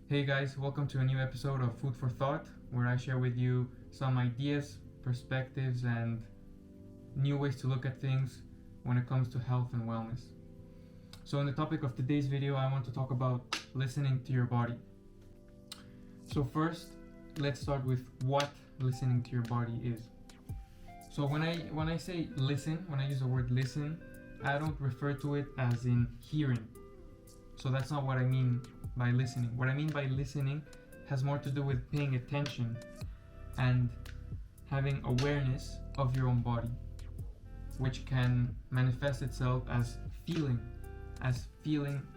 Hey guys, welcome to a new episode of Food for Thought, where I share with you some ideas, perspectives, and new ways to look at things when it comes to health and wellness. So in the topic of today's video, I want to talk about listening to your body. So first, let's start with what listening to your body is. So when I say listen, when I use the word listen, I don't refer to it as in hearing. So that's not what I mean by listening. What I mean by listening has more to do with paying attention and having awareness of your own body, which can manifest itself as feeling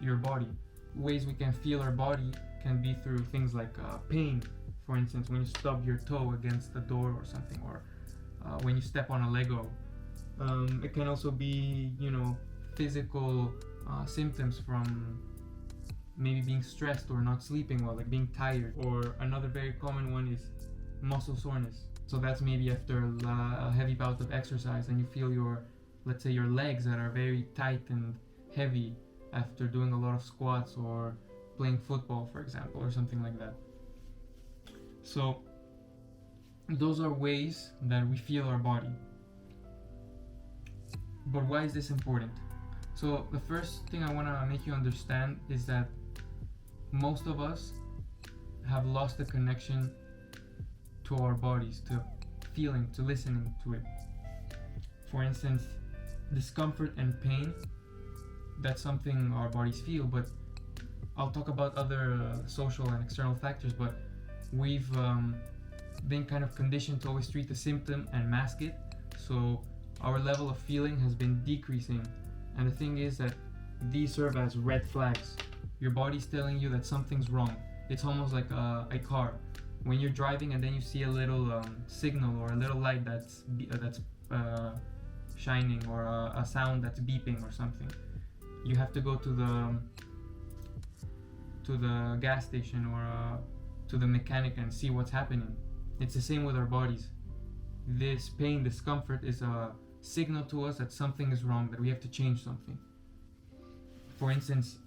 your body. Ways we can feel our body can be through things like pain, for instance, when you stub your toe against the door or something, or when you step on a Lego. It can also be, physical symptoms from maybe being stressed or not sleeping well, like being tired. Or another very common one is muscle soreness. So that's maybe after a heavy bout of exercise and you feel let's say your legs that are very tight and heavy after doing a lot of squats or playing football, for example, or something like that. So those are ways that we feel our body. But why is this important? So the first thing I want to make you understand is that most of us have lost the connection to our bodies, to feeling, to listening to it. For instance, discomfort and pain, that's something our bodies feel, but I'll talk about other social and external factors, but we've been kind of conditioned to always treat the symptom and mask it, so our level of feeling has been decreasing. And the thing is that these serve as red flags. Your body's telling you that something's wrong. It's almost like a car. When you're driving and then you see a little signal or a little light that's shining, or a sound that's beeping or something, you have to go to the gas station or to the mechanic and see what's happening. It's the same with our bodies. This pain, discomfort is a signal to us that something is wrong, that we have to change something. For instance,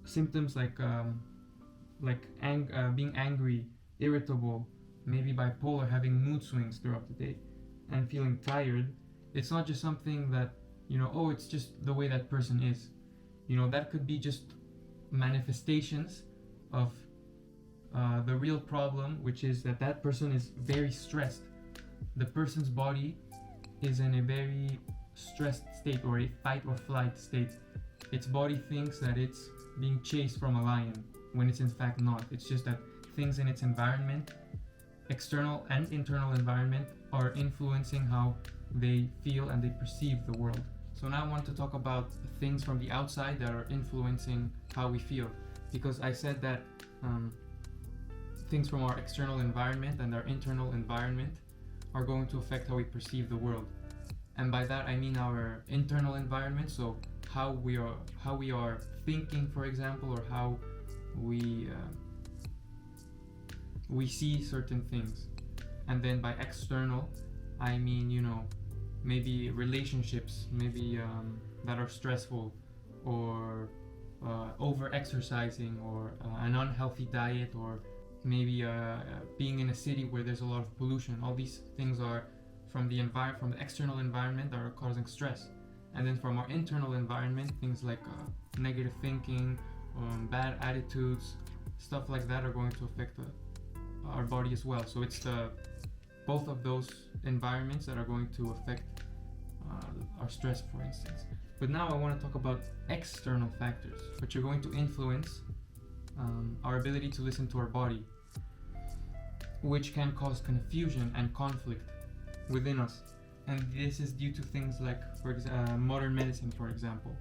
symptoms like being angry, irritable, maybe bipolar, having mood swings throughout the day, and feeling tired. It's not just something that, it's just the way that person is. That could be just manifestations of the real problem, which is that person is very stressed. The person's body is in a very stressed state, or a fight or flight state. Its body thinks that it's being chased from a lion, when it's in fact not. It's just that things in its environment, external and internal environment, are influencing how they feel and they perceive the world. So now I want to talk about things from the outside that are influencing how we feel, because I said that things from our external environment and our internal environment are going to affect how we perceive the world. And by that I mean our internal environment, so how we are thinking, for example, or how we see certain things. And then by external, I mean, maybe relationships, maybe that are stressful, or over exercising, or an unhealthy diet, or maybe being in a city where there's a lot of pollution. All these things are from the external environment that are causing stress. And then from our internal environment, things like negative thinking, bad attitudes, stuff like that are going to affect our body as well. So it's both of those environments that are going to affect our stress, for instance. But now I want to talk about external factors, which are going to influence our ability to listen to our body, which can cause confusion and conflict within us. And this is due to things like, modern medicine, for example.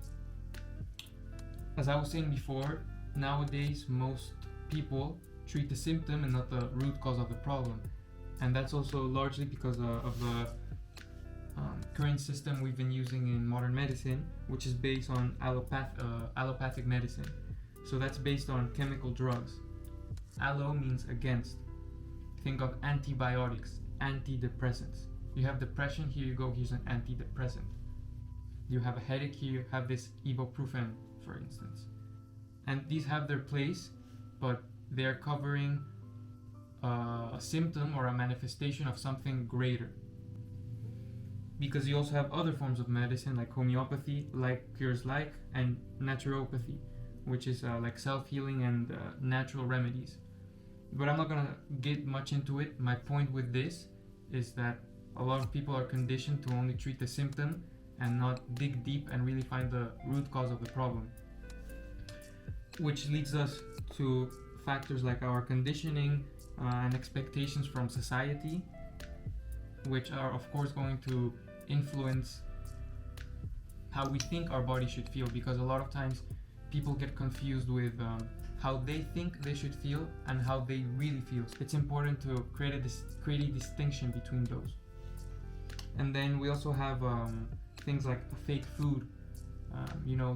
As I was saying before, nowadays most people treat the symptom and not the root cause of the problem. And that's also largely because of the current system we've been using in modern medicine, which is based on allopathic medicine. So that's based on chemical drugs. Allo means against. Think of antibiotics, antidepressants. You have depression, here you go, here's an antidepressant. You have a headache, here you have this ibuprofen, for instance. And these have their place, but they're covering a symptom or a manifestation of something greater. Because you also have other forms of medicine like homeopathy, like cures like, and naturopathy, which is like self-healing and natural remedies. But I'm not gonna get much into it. My point with this is that a lot of people are conditioned to only treat the symptom and not dig deep and really find the root cause of the problem. Which leads us to factors like our conditioning and expectations from society, which are of course going to influence how we think our body should feel, because a lot of times people get confused with how they think they should feel and how they really feel. It's important to create a distinction between those. And then we also have things like fake food.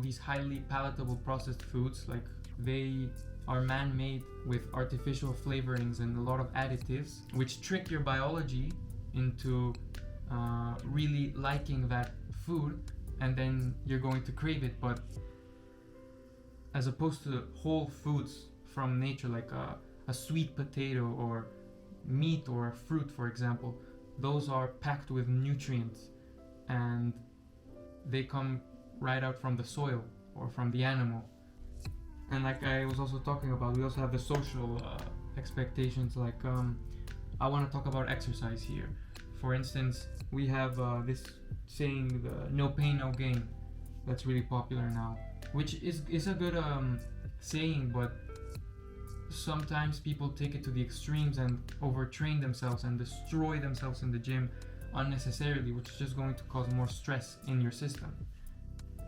These highly palatable processed foods, like they are man-made with artificial flavorings and a lot of additives, which trick your biology into really liking that food, and then you're going to crave it. But as opposed to whole foods from nature, like a sweet potato or meat or a fruit, for example, those are packed with nutrients and they come right out from the soil or from the animal. And like I was also talking about, we also have the social expectations. Like I want to talk about exercise here. For instance, we have this saying, no pain, no gain, that's really popular now, which is a good saying, but sometimes people take it to the extremes and overtrain themselves and destroy themselves in the gym unnecessarily, which is just going to cause more stress in your system.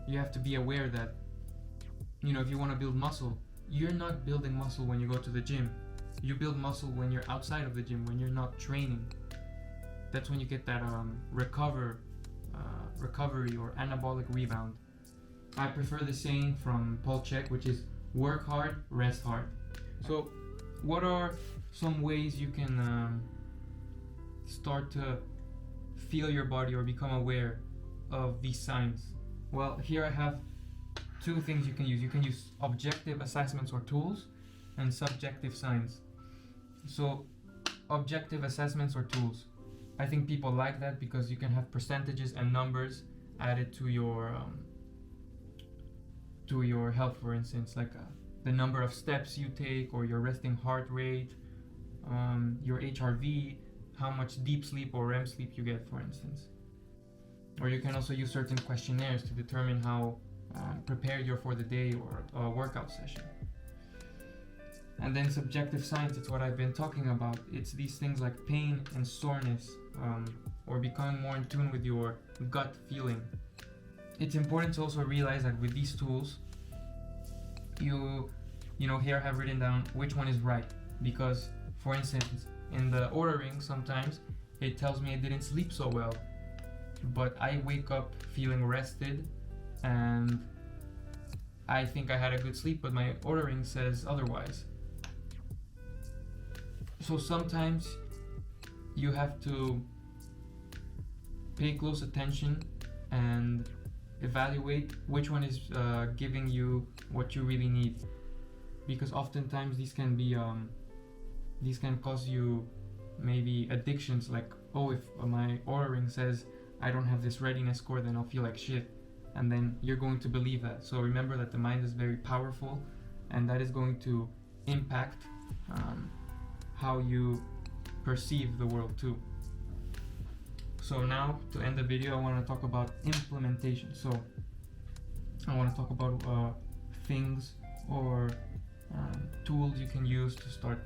You have to be aware that, if you want to build muscle, you're not building muscle when you go to the gym. You build muscle when you're outside of the gym, when you're not training. That's when you get that recovery or anabolic rebound. I prefer the saying from Paul Chek, which is work hard, rest hard. So what are some ways you can start to feel your body or become aware of these signs? Well, here I have two things you can use. You can use objective assessments or tools and subjective signs. So objective assessments or tools, I think people like that because you can have percentages and numbers added to your health, for instance, like the number of steps you take or your resting heart rate, your HRV, how much deep sleep or REM sleep you get, for instance. Or you can also use certain questionnaires to determine how prepared you're for the day or a workout session. And then subjective signs, it's what I've been talking about. It's these things like pain and soreness, or becoming more in tune with your gut feeling. It's important to also realize that with these tools, here I have written down which one is right. Because, for instance, in the ordering, sometimes it tells me I didn't sleep so well, but I wake up feeling rested and I think I had a good sleep, but my ordering says otherwise. So sometimes you have to pay close attention and evaluate which one is giving you what you really need, because oftentimes these can cause you maybe addictions, like, oh, if my ordering says I don't have this readiness score, then I'll feel like shit, and then you're going to believe that. So remember that the mind is very powerful, and that is going to impact how you perceive the world too. So now, to end the video, I want to talk about implementation. So I want to talk about things or tools you can use to start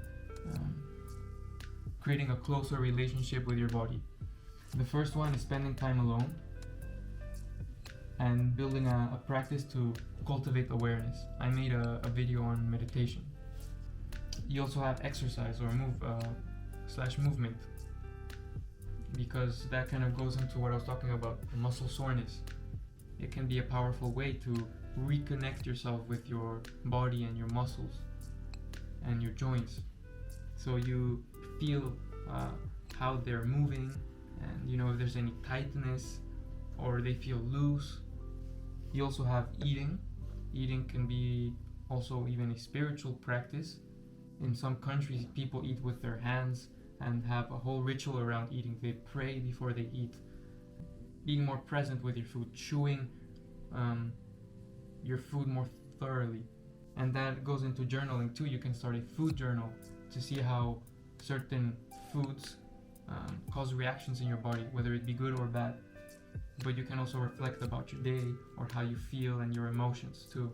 creating a closer relationship with your body. The first one is spending time alone and building a practice to cultivate awareness. I made a video on meditation. You also have exercise or movement, because that kind of goes into what I was talking about, muscle soreness. It can be a powerful way to reconnect yourself with your body and your muscles and your joints, so you feel how they're moving, and if there's any tightness or they feel loose. You also have eating. Eating can be also even a spiritual practice, In some countries, people eat with their hands and have a whole ritual around eating. They pray before they eat. Being more present with your food, chewing your food more thoroughly. And that goes into journaling too. You can start a food journal to see how certain foods cause reactions in your body, whether it be good or bad. But you can also reflect about your day or how you feel and your emotions too.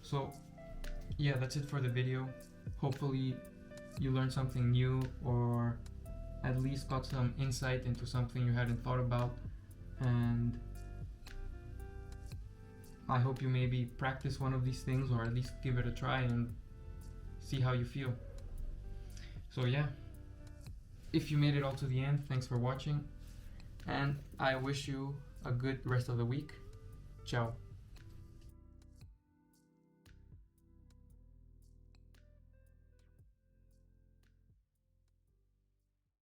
So yeah, that's it for the video. Hopefully you learned something new, or at least got some insight into something you hadn't thought about. And I hope you maybe practice one of these things, or at least give it a try and see how you feel. So yeah, if you made it all to the end, thanks for watching, and I wish you a good rest of the week. Ciao.